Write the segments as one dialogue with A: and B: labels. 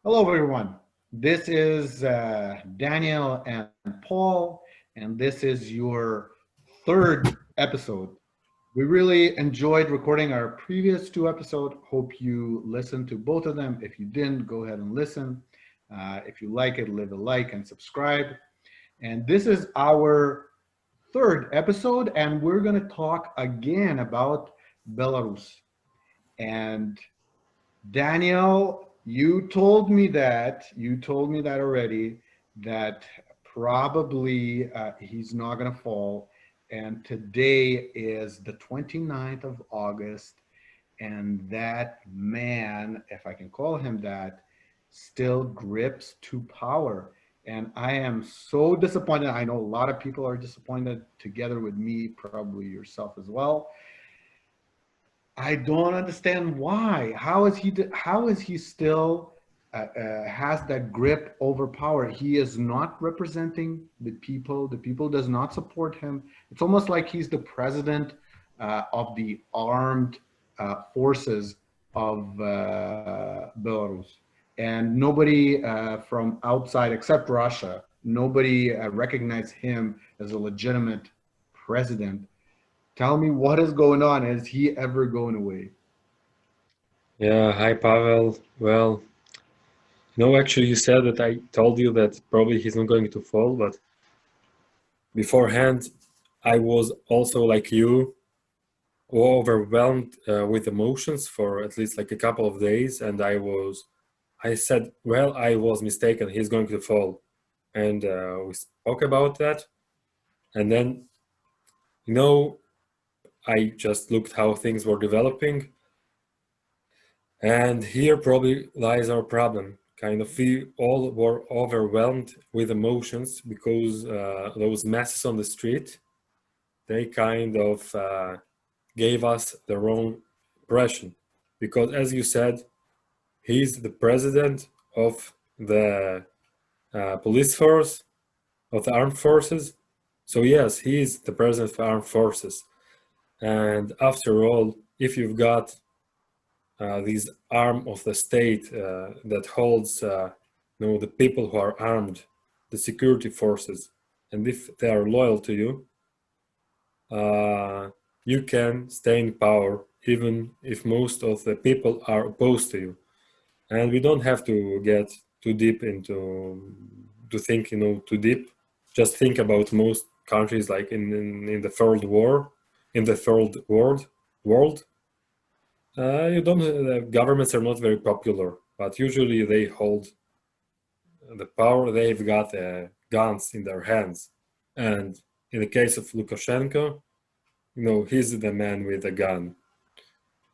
A: Hello, everyone. This is Daniel and Paul, and this is your third episode. We really enjoyed recording our previous two episodes. Hope you listened to both of them. If you didn't, go ahead and listen. If you like it, leave a like and subscribe. And this is our third episode, and we're going to talk again about Belarus. And Daniel, you told me that already, that probably he's not going to fall. And today is the 29th of August, and that man, if I can call him that, still grips to power. And I am so disappointed. I know a lot of people are disappointed together with me, probably yourself as well. I don't understand why. How is he still has that grip over power? He is not representing the people. The people does not support him. It's almost like he's the president of the armed forces of Belarus, and nobody from outside except Russia, nobody recognized him as a legitimate president. Tell me what is going on. Is he ever going away?
B: Yeah, hi Pavel. Well, no, actually, you said that I told you that probably he's not going to fall, but beforehand, I was also like you, overwhelmed with emotions for at least like a couple of days, and I said, well, I was mistaken. He's going to fall, and we spoke about that, and then, you know, I just looked how things were developing. And here probably lies our problem. Kind of, we all were overwhelmed with emotions because those masses on the street, they kind of gave us the wrong impression. Because as you said, he's the president of the police force, of the armed forces. So yes, he is the president of the armed forces. And after all, if you've got this arm of the state that holds the people who are armed, the security forces, and if they are loyal to you, uh, you can stay in power even if most of the people are opposed to you. And we don't have to get too deep into to think, too deep. Just think about most countries like in the third war, in the third world, you don't. Governments are not very popular, but usually they hold the power. They've got guns in their hands, and in the case of Lukashenko, he's the man with a gun.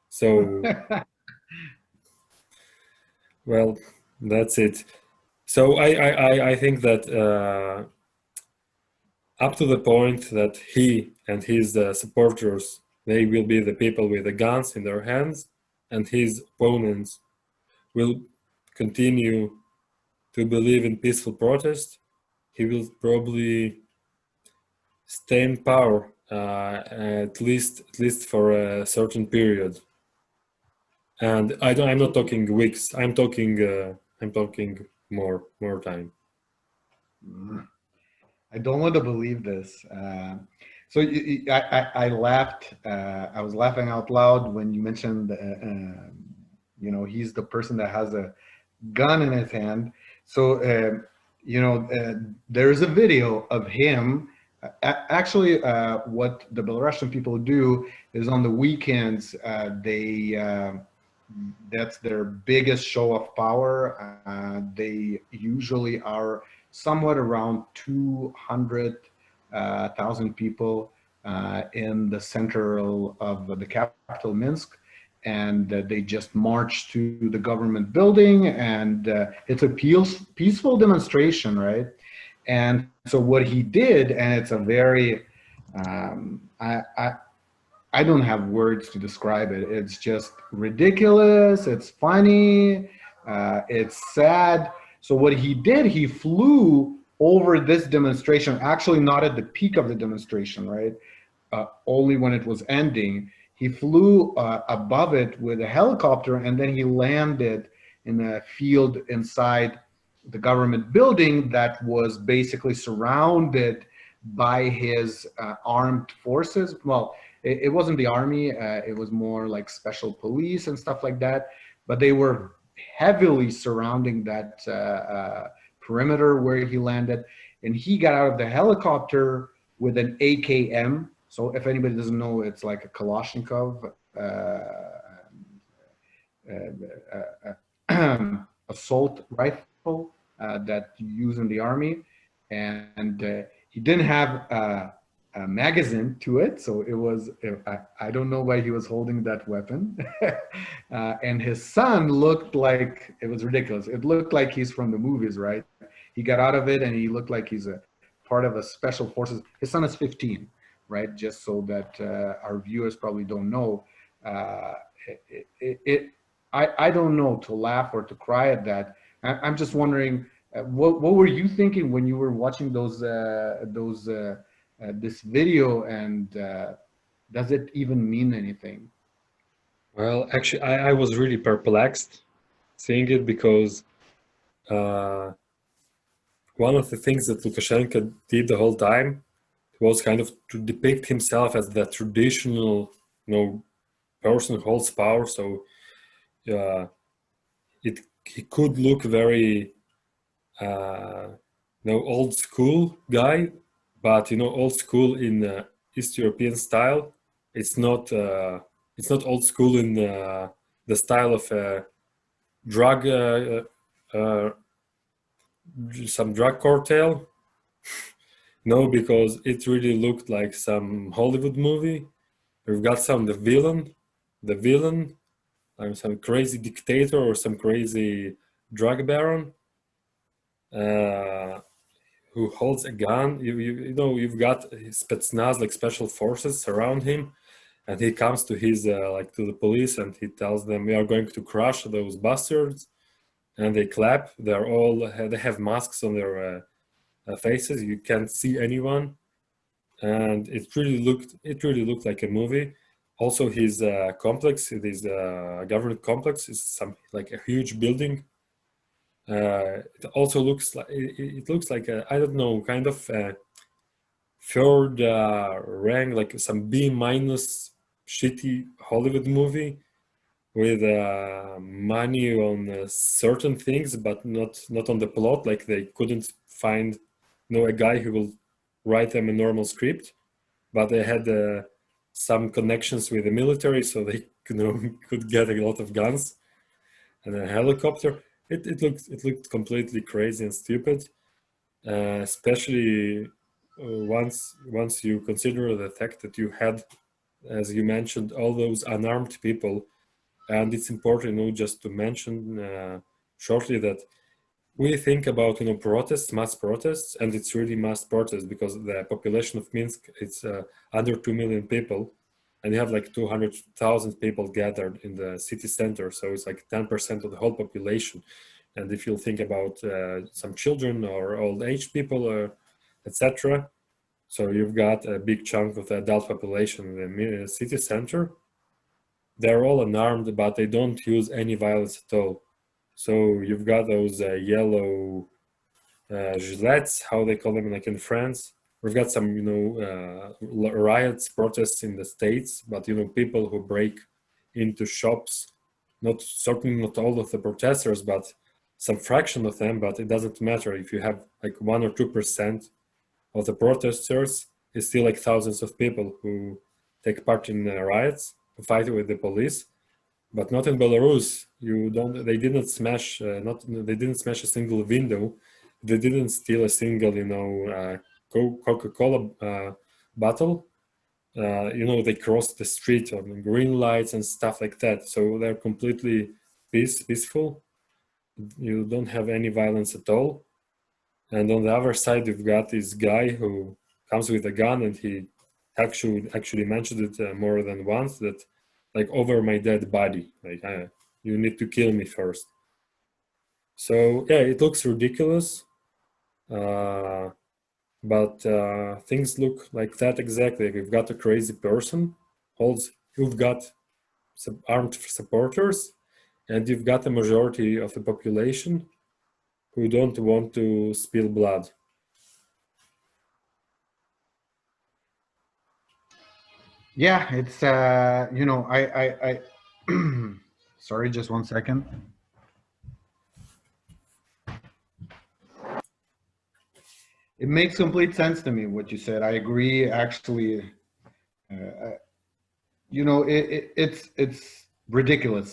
B: So, well, that's it. So I think that up to the point that he and his supporters, they will be the people with the guns in their hands, and his opponents will continue to believe in peaceful protest. He will probably stay in power at least for a certain period. And I'm not talking weeks. I'm talking more time.
A: I don't want to believe this. I laughed. I was laughing out loud when you mentioned, he's the person that has a gun in his hand. So, there's a video of him. Actually, what the Belarusian people do is on the weekends, they that's their biggest show of power. They usually are somewhat around 200,000 people in the central of the capital, Minsk, and they just march to the government building, and it's a peaceful demonstration, right? And so what he did, and it's a very, I don't have words to describe it. It's just ridiculous. It's funny. It's sad. So what he did, he flew over this demonstration, actually not at the peak of the demonstration, right? Only when it was ending. He flew above it with a helicopter, and then he landed in a field inside the government building that was basically surrounded by his armed forces. Well, it wasn't the army, it was more like special police and stuff like that, but they were heavily surrounding that perimeter where he landed. And he got out of the helicopter with an AKM. So if anybody doesn't know, it's like a Kalashnikov assault rifle that you use in the army. And he didn't have a magazine to it, so it was, I don't know why he was holding that weapon. And his son looked like, it was ridiculous. It looked like he's from the movies, right? He got out of it and he looked like he's a part of a special forces. His son is 15, right? Just so that our viewers probably don't know. Uh, I don't know to laugh or to cry at that. I'm just wondering, what were you thinking when you were watching this video, and does it even mean anything?
B: Well, actually, I was really perplexed seeing it because uh, one of the things that Lukashenko did the whole time was kind of to depict himself as the traditional, person who holds power. So uh, he could look very, uh, old school guy, but old school in East European style. It's not it's not old school in the style of drug some drug cartel. No, because it really looked like some Hollywood movie. We've got the villain, some crazy dictator or some crazy drug baron uh, who holds a gun. You've got spetsnaz, like special forces, around him, and he comes to his to the police and he tells them, "We are going to crush those bastards," and they clap. They have masks on their faces. You can't see anyone, and it really looked like a movie. Also, his complex, his government complex, is some like a huge building. It also looks like it looks like I don't know, kind of third rank, like some B minus shitty Hollywood movie with money on certain things, but not on the plot. Like they couldn't find a guy who will write them a normal script, but they had some connections with the military, so they could get a lot of guns and a helicopter. It looked completely crazy and stupid, especially once you consider the fact that you had, as you mentioned, all those unarmed people. And it's important, just to mention shortly that we think about protests, mass protests, and it's really mass protests because the population of Minsk, it's under 2 million people, and you have like 200,000 people gathered in the city center, so it's like 10% of the whole population. And if you think about some children or old age people, etc., so you've got a big chunk of the adult population in the city center. They're all unarmed, but they don't use any violence at all. So you've got those yellow gilets, how they call them, like in France. We've got some, riots, protests in the States, but people who break into shops. Certainly not all of the protesters, but some fraction of them. But it doesn't matter if you have like 1 or 2% of the protesters. It's still like thousands of people who take part in riots, who fight with the police. But not in Belarus. They didn't smash. They didn't smash a single window. They didn't steal a single, Coca-Cola bottle. They crossed the street on green lights and stuff like that. So they're completely peaceful. You don't have any violence at all. And on the other side, you've got this guy who comes with a gun, and he actually mentioned it more than once, that like, over my dead body, like, you need to kill me first. So yeah, it looks ridiculous, uh, but things look like that exactly. We've got a crazy person, you've got some armed supporters, and you've got a majority of the population who don't want to spill blood.
A: Yeah, it's you know, I sorry, just one second. It makes complete sense to me what you said. I agree. Actually, you know, it's ridiculous.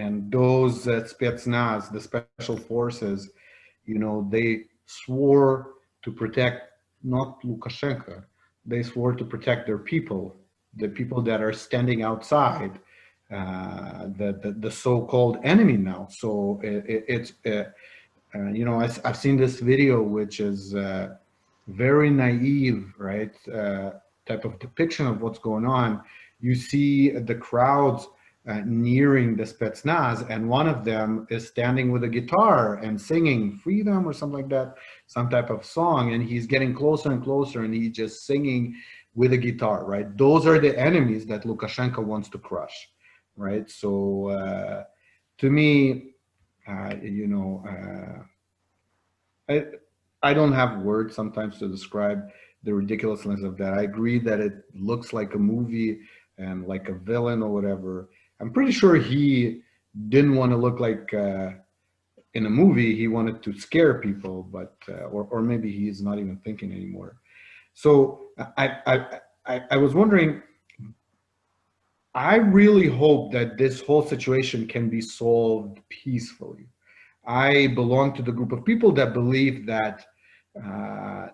A: And those spetsnaz, the special forces, you know, they swore to protect not Lukashenko. They swore to protect their people, the people that are standing outside, the so-called enemy now. So it's you know, I've seen this video, which is very naive, right? Type of depiction of what's going on. You see the crowds nearing the Spetsnaz, and one of them is standing with a guitar and singing "Freedom" or something like that, some type of song, and he's getting closer and closer, and he's just singing with a guitar, right? Those are the enemies that Lukashenko wants to crush, right? So to me, you know, I I don't have words sometimes to describe the ridiculousness of that. I agree that it looks like a movie and like a villain or whatever. I'm pretty sure he didn't want to look like in a movie. He wanted to scare people, but or maybe he's not even thinking anymore. So I was wondering. I really hope that this whole situation can be solved peacefully. I belong to the group of people that believe that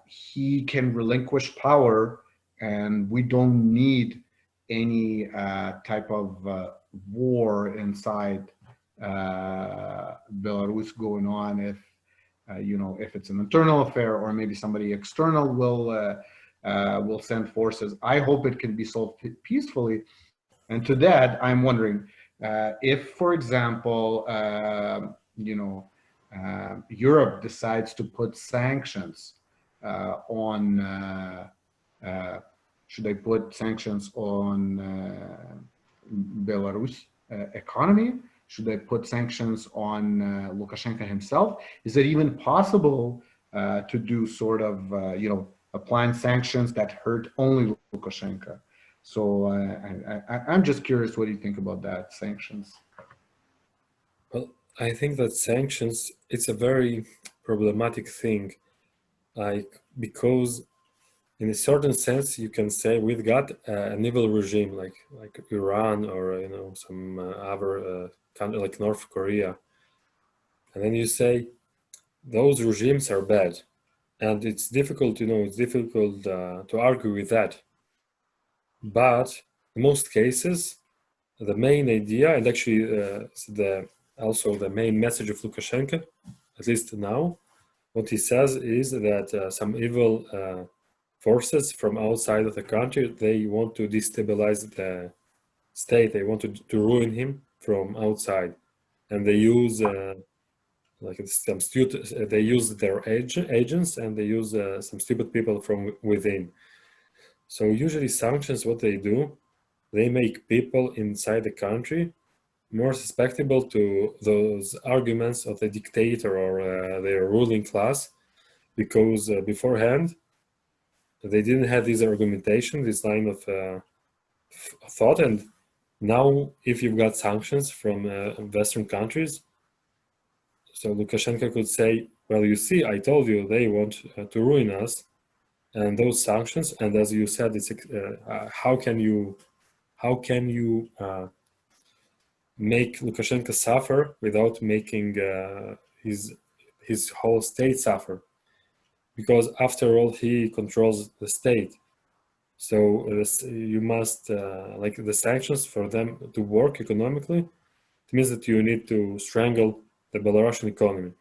A: he can relinquish power and we don't need any type of war inside Belarus going on if you know, if it's an internal affair or maybe somebody external will send forces. I hope it can be solved peacefully. And to that, I'm wondering if, for example, you know, Europe decides to put sanctions on, should they put sanctions on Belarus economy? Should they put sanctions on Lukashenko himself? Is it even possible to do sort of, you know, applying sanctions that hurt only Lukashenko? So I'm just curious, what do you think about that, sanctions?
B: Well, I think that sanctions, it's a very problematic thing, like because in a certain sense you can say we've got an evil regime like Iran or you know some other country like North Korea, and then you say those regimes are bad, and it's difficult, you know, it's difficult to argue with that. But in most cases, the main idea and actually the also the main message of Lukashenko, at least now, what he says is that some evil forces from outside of the country, they want to destabilize the state, they want to ruin him from outside, and they use like some stupid, they use their agents and they use some stupid people from within. So usually sanctions, what they do, they make people inside the country more susceptible to those arguments of the dictator or their ruling class, because beforehand they didn't have this argumentation, this line of thought. And now if you've got sanctions from Western countries, so Lukashenko could say, well, you see, I told you they want to ruin us, and those sanctions, and as you said, it's how can you make Lukashenko suffer without making his whole state suffer, because after all he controls the state. So you must like the sanctions for them to work economically, it means that you need to strangle the Belarusian economy.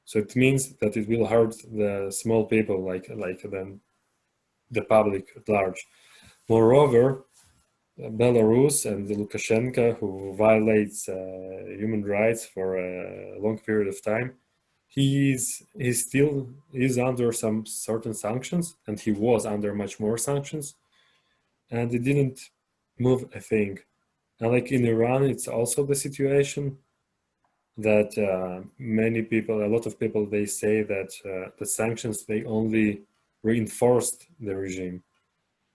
B: So it means that it will hurt the small people like the public at large. Moreover, Belarus and Lukashenko, who violates human rights for a long period of time, he still is under some certain sanctions, and he was under much more sanctions, and it didn't move a thing. And like in Iran, it's also the situation. that many people, a lot of people, they say that the sanctions, they only reinforced the regime.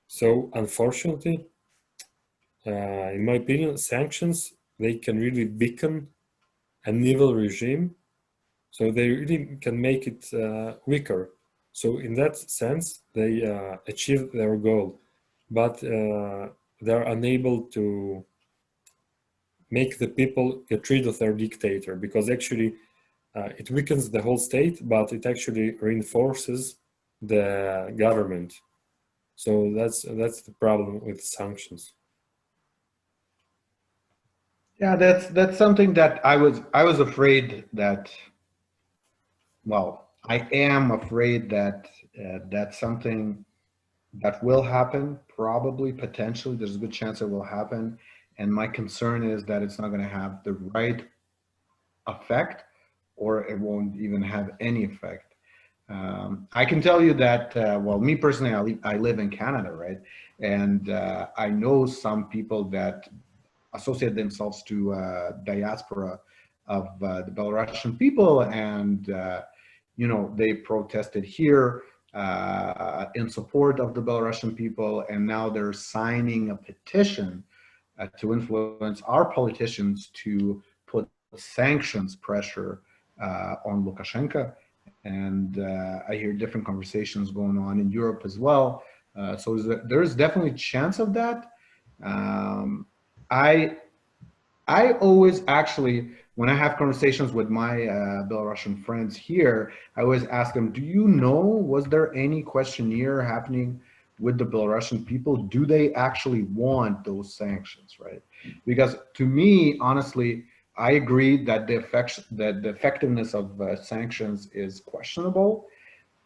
B: So unfortunately, in my opinion, sanctions, they can really weaken an evil regime. So they really can make it weaker. So in that sense, they achieve their goal, but they're unable to make the people get rid of their dictator, because actually it weakens the whole state, but it actually reinforces the government. So that's the problem with sanctions.
A: Yeah, that's something that I was afraid that, well, I am afraid that that's something that will happen, probably, potentially. There's a good chance it will happen. And my concern is that it's not going to have the right effect, or it won't even have any effect. I can tell you that, well, me personally, I live in Canada, right? And I know some people that associate themselves to diaspora of the Belarusian people, and they protested here in support of the Belarusian people, and now they're signing a petition to influence our politicians to put sanctions pressure on Lukashenko. And I hear different conversations going on in Europe as well. So there's definitely a chance of that. Um, I I always actually, when I have conversations with my Belarusian friends here, I always ask them, do you know, was there any questionnaire happening with the Belarusian people? Do they actually want those sanctions, right? Because to me, honestly, I agree that the effectiveness of sanctions is questionable.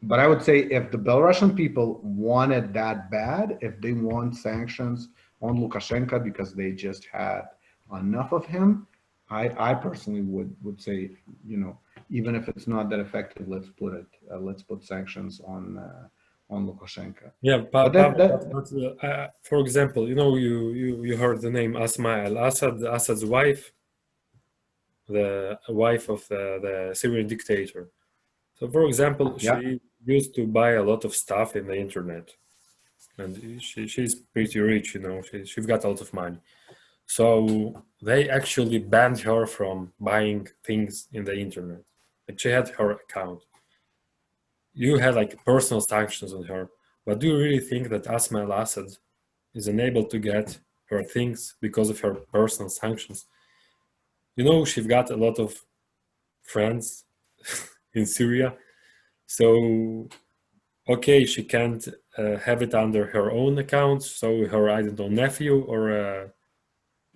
A: But I would say if the Belarusian people want it that bad, if they want sanctions on Lukashenko because they just had enough of him, I personally would say, even if it's not that effective, let's put sanctions on Lukashenko.
B: Yeah,
A: But
B: for example, you heard the name Asma al-Assad, Assad's wife, the wife of the Syrian dictator. So, for example,
A: yeah,
B: she used to buy a lot of stuff in the internet, and she's pretty rich, she's got a lot of money. So they actually banned her from buying things in the internet. Like, she had her account. You had like personal sanctions on her, but do you really think that Asma al-Assad is unable to get her things because of her personal sanctions? She's got a lot of friends in Syria, so okay, she can't have it under her own account. So her, I don't know, nephew or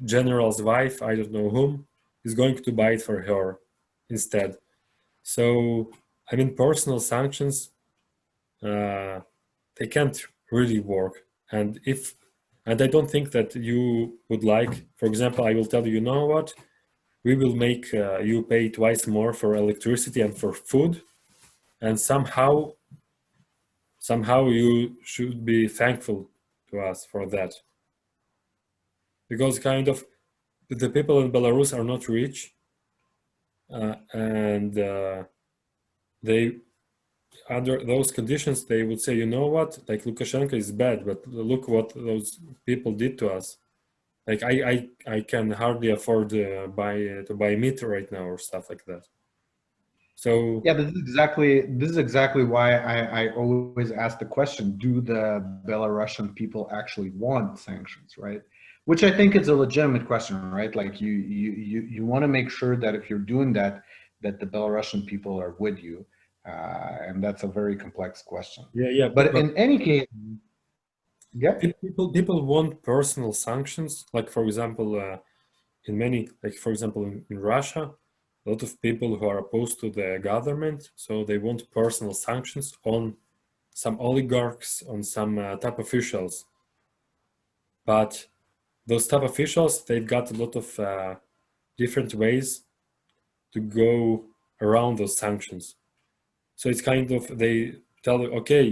B: general's wife, I don't know whom, is going to buy it for her instead. So, I mean, personal sanctions, they can't really work. And I don't think that you would like, for example, I will tell you, you know what? We will make you pay twice more for electricity and for food, and somehow you should be thankful to us for that, because kind of the people in Belarus are not rich, and they, under those conditions, they would say, you know what, like, Lukashenko is bad, but look what those people did to us. Like, I can hardly afford to buy meat right now or stuff like that. So
A: yeah, this is exactly why I always ask the question: do the Belarusian people actually want sanctions, right? Which I think is a legitimate question, right? Like you want to make sure that if you're doing that, that the Belarusian people are with you, and that's a very complex question.
B: yeah,
A: But
B: but
A: in any case, yeah,
B: people want personal sanctions. Like, for example, in many, like, for example, in Russia, a lot of people who are opposed to the government, so they want personal sanctions on some oligarchs, on some top officials. But those top officials, they've got a lot of different ways to go around those sanctions. So it's kind of, they tell you, okay,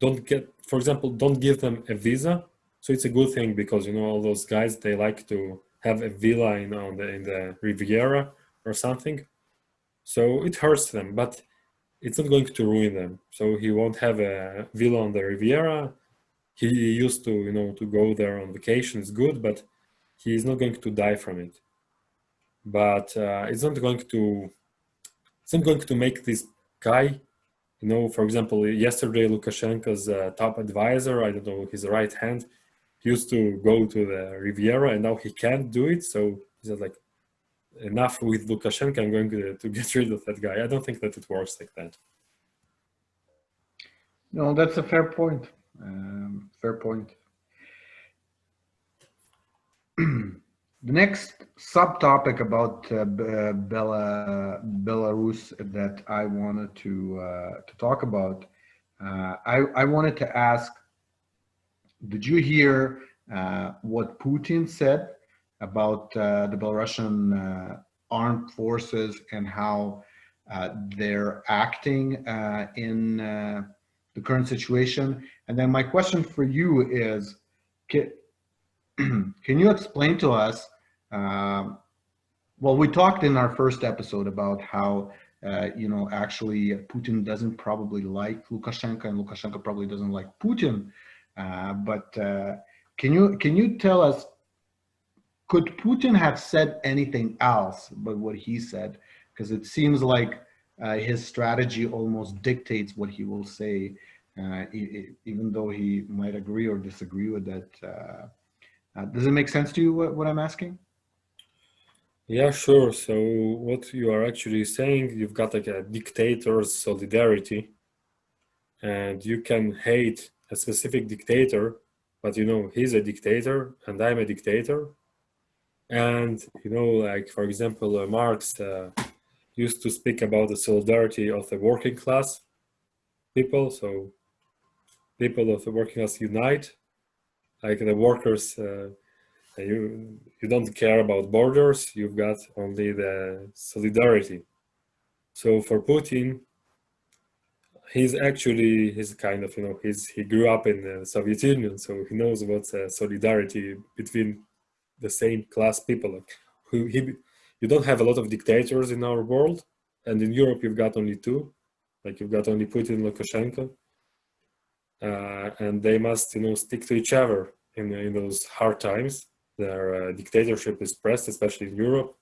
B: don't get, for example, don't give them a visa. So it's a good thing, because all those guys, they like to have a villa in the Riviera, or something. So it hurts them, but it's not going to ruin them. So he won't have a villa on the Riviera. He used to, to go there on vacation. It's good, but he's not going to die from it. But it's not going to make this guy, for example, yesterday Lukashenko's top advisor, I don't know, his right hand, he used to go to the Riviera, and now he can't do it. So he said, like, enough with Lukashenko, I'm going to get rid of that guy. I don't think that it works like that.
A: No, that's a fair point. Fair point. The next subtopic about Belarus that I wanted to talk about, I wanted to ask, did you hear what Putin said about the Belarusian armed forces and how they're acting in the current situation? And then my question for you is, can, can you explain to us? Well, we talked in our first episode about how actually Putin doesn't probably like Lukashenko, and Lukashenko probably doesn't like Putin. But can you tell us, could Putin have said anything else but what he said? Because it seems like his strategy almost dictates what he will say, even though he might agree or disagree with it. Does it make sense to you what I'm asking?
B: Yeah, sure. So what you are actually saying, you've got like a dictator's solidarity, and you can hate a specific dictator, but he's a dictator and I'm a dictator. And like, for example, Marx used to speak about the solidarity of the working class people. So people of the working class unite, like the workers. You don't care about borders. You've got only the solidarity. So for Putin, he's kind of he grew up in the Soviet Union, so he knows what's solidarity between the same class people. Like, you don't have a lot of dictators in our world, and in Europe you've got only two. Like, you've got only Putin and Lukashenko, and they must stick to each other in those hard times. Their dictatorship is pressed, especially in Europe.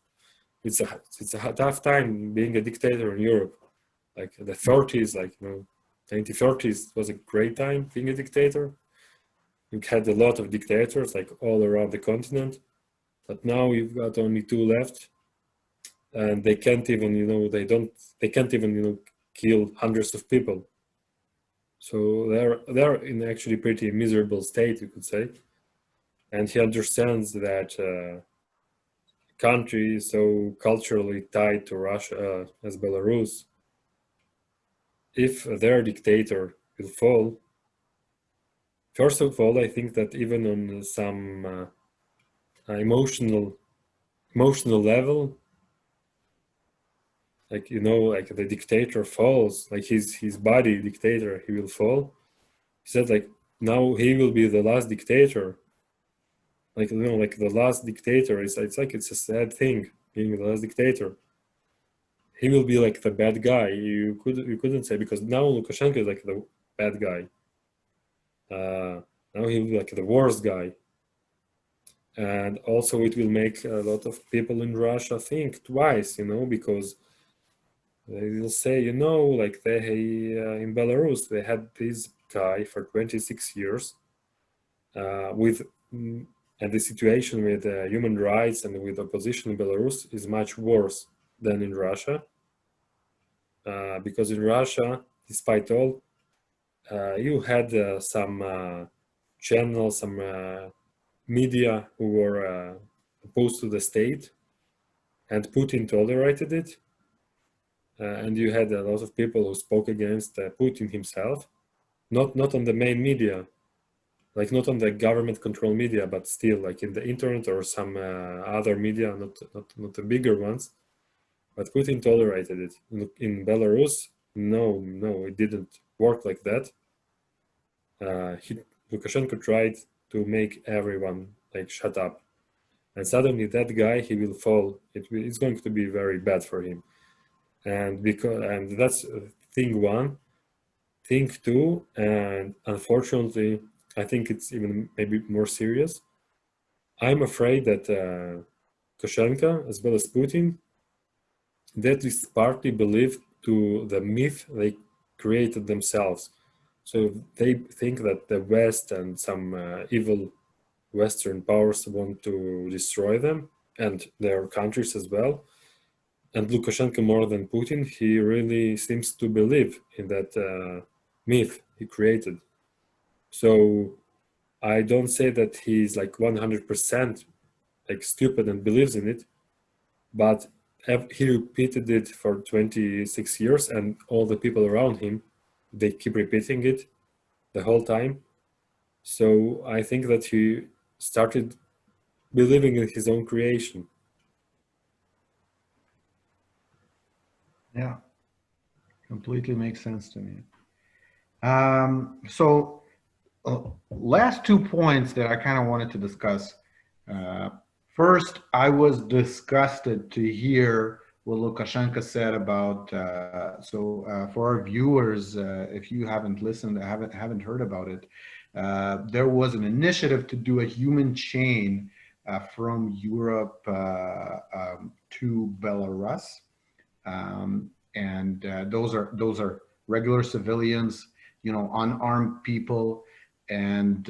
B: It's a tough time being a dictator in Europe. Like the 30s, 1930s was a great time being a dictator. You had a lot of dictators like all around the continent, but now you've got only two left, and they can't even kill hundreds of people. So they're in actually pretty miserable state, you could say. And he understands that country so culturally tied to Russia as Belarus, if their dictator will fall, first of all, I think that even on some emotional level, like like the dictator falls, like his body dictator, he will fall. He said, like, now he will be the last dictator. Like, like the last dictator it's a sad thing being the last dictator. He will be like the bad guy. You couldn't say, because now Lukashenko is like the bad guy. Now he will be like the worst guy. And also it will make a lot of people in Russia think twice, because they will say, like they in Belarus they had this guy for 26 years with and the situation with human rights and with opposition in Belarus is much worse than in Russia. Because in Russia, despite all, you had some channels, some media who were opposed to the state, and Putin tolerated it. And you had a lot of people who spoke against Putin himself, not on the main media, like not on the government control media, but still like in the internet or some other media, not the bigger ones. But Putin tolerated it. In Belarus, no, it didn't work like that. Lukashenko tried to make everyone like shut up, and suddenly that guy, he will fall. It's going to be very bad for him. And that's thing one. Thing two, and unfortunately, I think it's even maybe more serious. I'm afraid that Lukashenko as well as Putin, that is partly believed to the myth they created themselves. So they think that the West and some evil Western powers want to destroy them and their countries as well. And Lukashenko, more than Putin, he really seems to believe in that myth he created. So I don't say that he's like 100% like stupid and believes in it, but he repeated it for 26 years, and all the people around him, they keep repeating it the whole time. So I think that he started believing in his own creation.
A: Yeah, completely makes sense to me. So last 2 points that I kind of wanted to discuss. Uh, First, I was disgusted to hear what Lukashenko said about. For our viewers, if you haven't listened, haven't heard about it, there was an initiative to do a human chain from Europe to Belarus, and those are regular civilians, unarmed people, and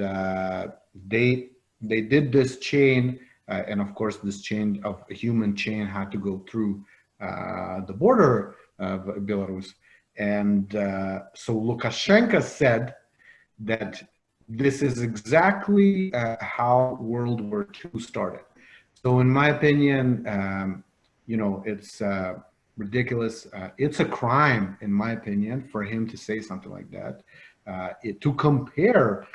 A: they did this chain, and of course, this chain of a human chain had to go through the border of Belarus, and so Lukashenko said that this is exactly how World War II started. So, in my opinion, it's ridiculous. It's a crime, in my opinion, for him to say something like that. To compare,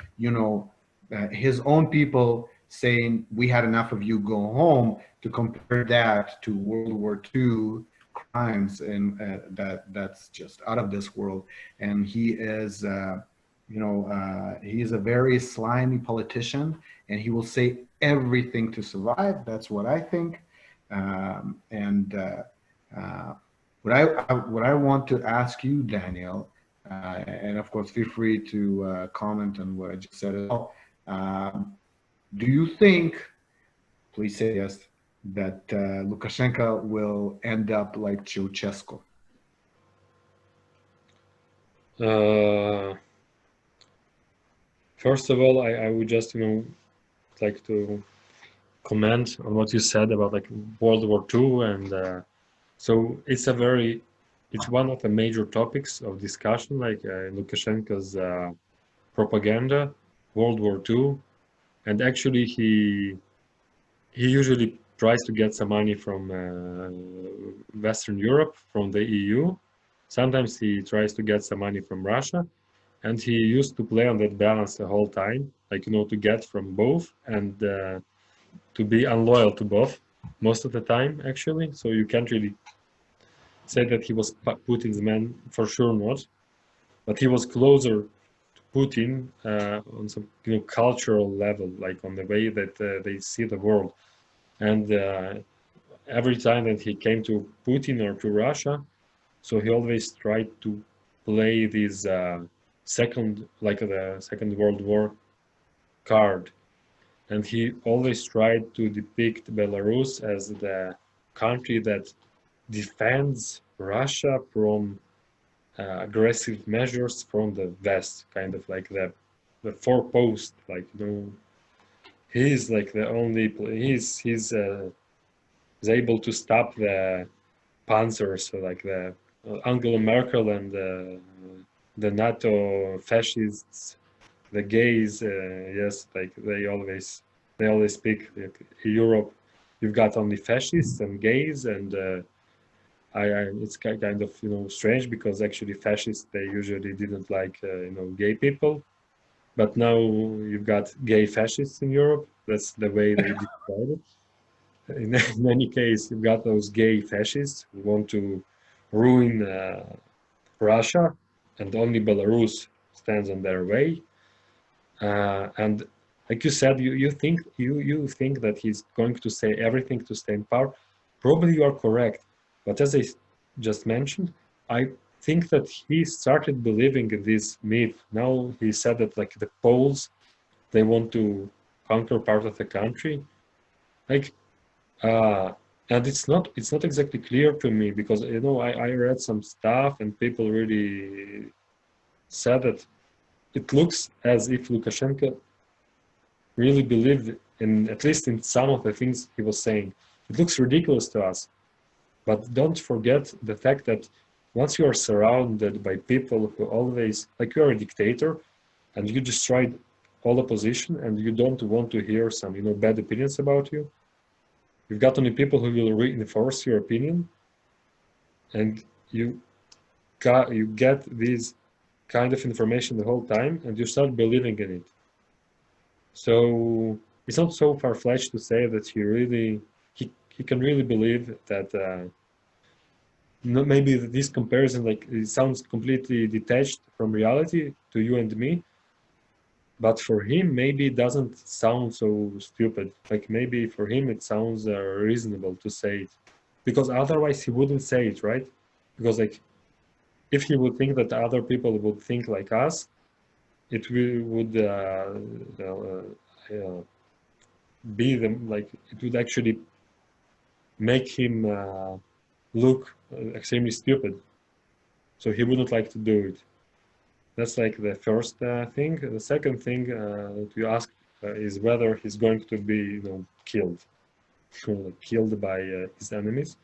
A: his own people saying, "We had enough of you, go home," to compare that to World War II crimes, and that's just out of this world. And he is. He is a very slimy politician, and he will say everything to survive. That's what I think. And what I want to ask you, Daniel, and of course, feel free to comment on what I just said as well. Do you think, please say yes, that Lukashenko will end up like Ceausescu?
B: Uh, First of all, I would just like to comment on what you said about like World War II, and so it's one of the major topics of discussion, like Lukashenko's propaganda, World War II, and actually he usually tries to get some money from Western Europe, from the EU. Sometimes he tries to get some money from Russia, and he used to play on that balance the whole time, like to get from both and to be unloyal to both most of the time, actually. So you can't really say that he was Putin's man, for sure not, but he was closer to Putin on some cultural level, like on the way that they see the world. And every time that he came to Putin or to Russia, so he always tried to play this the Second World War card, and he always tried to depict Belarus as the country that defends Russia from aggressive measures from the West, kind of like the forepost, like he's like the only he's able to stop the panzers, so like the Angela Merkel and the NATO fascists, the gays, yes, like they always speak like, Europe. You've got only fascists and gays, and it's kind of strange because actually fascists they usually didn't like gay people, but now you've got gay fascists in Europe. That's the way they describe it. In any case, you've got those gay fascists who want to ruin Russia, and only Belarus stands on their way. And like you said, you think that he's going to say everything to stay in power. Probably you are correct, but as I just mentioned, I think that he started believing in this myth. Now he said that like the Poles, they want to conquer part of the country, like and it's not exactly clear to me because I read some stuff and people really said that it looks as if Lukashenko really believed in, at least in some of the things he was saying. It looks ridiculous to us, but don't forget the fact that once you are surrounded by people who always, like you're a dictator and you destroyed all opposition and you don't want to hear some, bad opinions about you, you've got only people who will reinforce your opinion, and you get this kind of information the whole time and you start believing in it. So it's not so far-fetched to say that he can really believe that maybe this comparison, like, it sounds completely detached from reality to you and me, but for him maybe it doesn't sound so stupid. Like maybe for him it sounds reasonable to say it, because otherwise he wouldn't say it, right? Because like if he would think that other people would think like us, it would be them, like it would actually make him look extremely stupid. So he wouldn't like to do it. That's like the first thing. The second thing that you ask is whether he's going to be, killed, like killed by his enemies.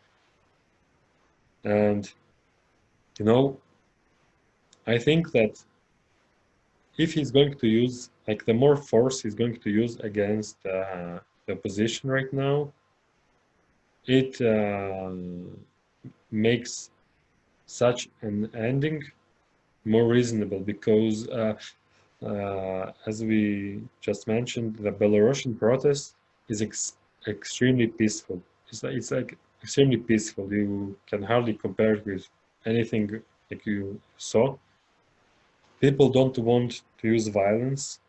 B: And you know, I think that if he's going to use, like, the more force he's going to use against the opposition right now, it makes such an ending more reasonable because, as we just mentioned, the Belarusian protest is extremely peaceful. It's like extremely peaceful. You can hardly compare it with anything like you saw. People don't want to use violence.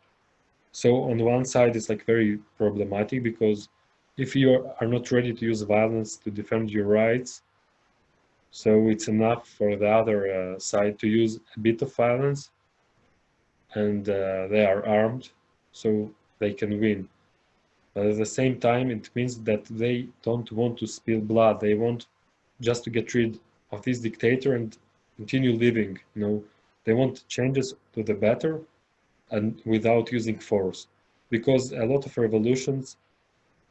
B: So on one side, it's like very problematic because if you are not ready to use violence to defend your rights, so it's enough for the other side to use a bit of violence, and they are armed, so they can win. But at the same time, it means that they don't want to spill blood. They want just to get rid of this dictator and continue living. They want changes to the better and without using force. Because a lot of revolutions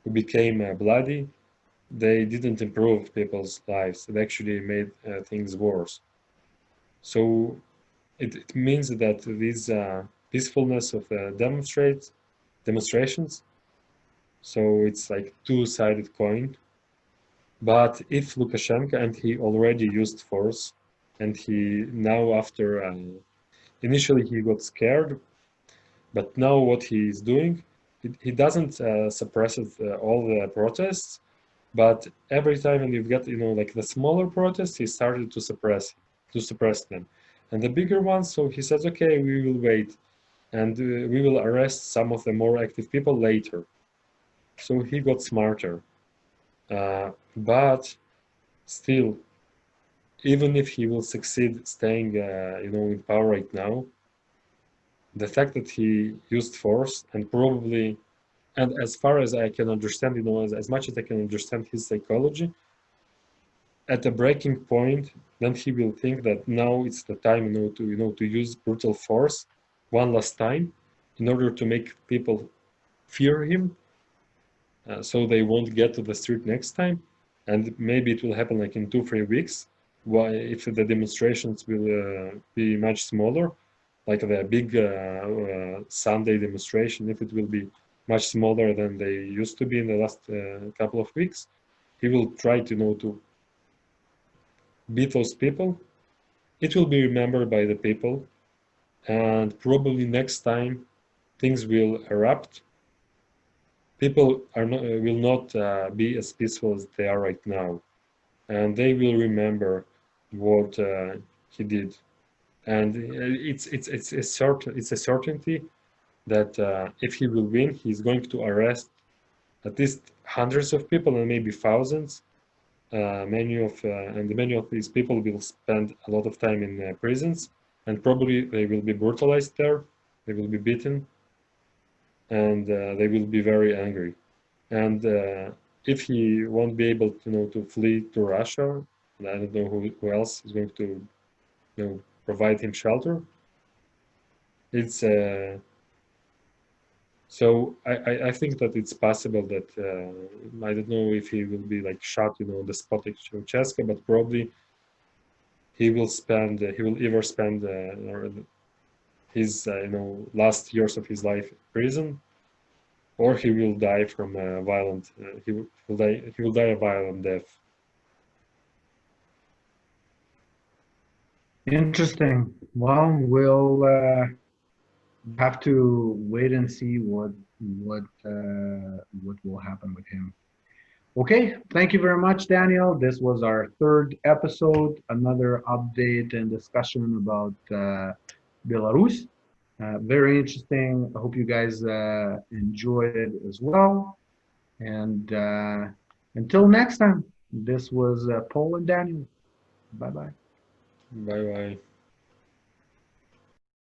B: who became bloody, they didn't improve people's lives. It actually made things worse. So it means that this peacefulness of demonstrations, so it's like two-sided coin. But if Lukashenko, and he already used force, and he now after initially he got scared, but now what he is doing, he doesn't suppress all the protests, but every time when you've got like the smaller protests, he started to suppress them, and the bigger ones. So he says, okay, we will wait, and we will arrest some of the more active people later. So he got smarter, but still, even if he will succeed staying, in power right now, the fact that he used force and probably, and as far as I can understand, as much as I can understand his psychology, at a breaking point, then he will think that now it's the time, to use brutal force one last time in order to make people fear him, so they won't get to the street next time, and maybe it will happen like in 2-3 weeks. Why, if the demonstrations will be much smaller, like the big Sunday demonstration, if it will be much smaller than they used to be in the last couple of weeks, he will try to beat those people. It will be remembered by the people, and probably next time things will erupt. People will not be as peaceful as they are right now, and they will remember what he did. And it's a certainty that if he will win, he's going to arrest at least hundreds of people and maybe thousands. Many of these people will spend a lot of time in prisons, and probably they will be brutalized there. They will be beaten, and they will be very angry. And if he won't be able to flee to Russia, and I don't know who else is going to provide him shelter. It's so I think that it's possible that I don't know if he will be like shot on the spot like Ceausescu, but probably he will either spend his last years of his life in prison, or he will die from a violent he will die a violent death.
A: Interesting. Well, we'll have to wait and see what will happen with him. Okay, thank you very much, Daniel. This was our third episode, another update and discussion about Belarus. Very interesting. I hope you guys enjoyed it as well. And until next time, this was Paul and Daniel. Bye bye.
B: Bye bye.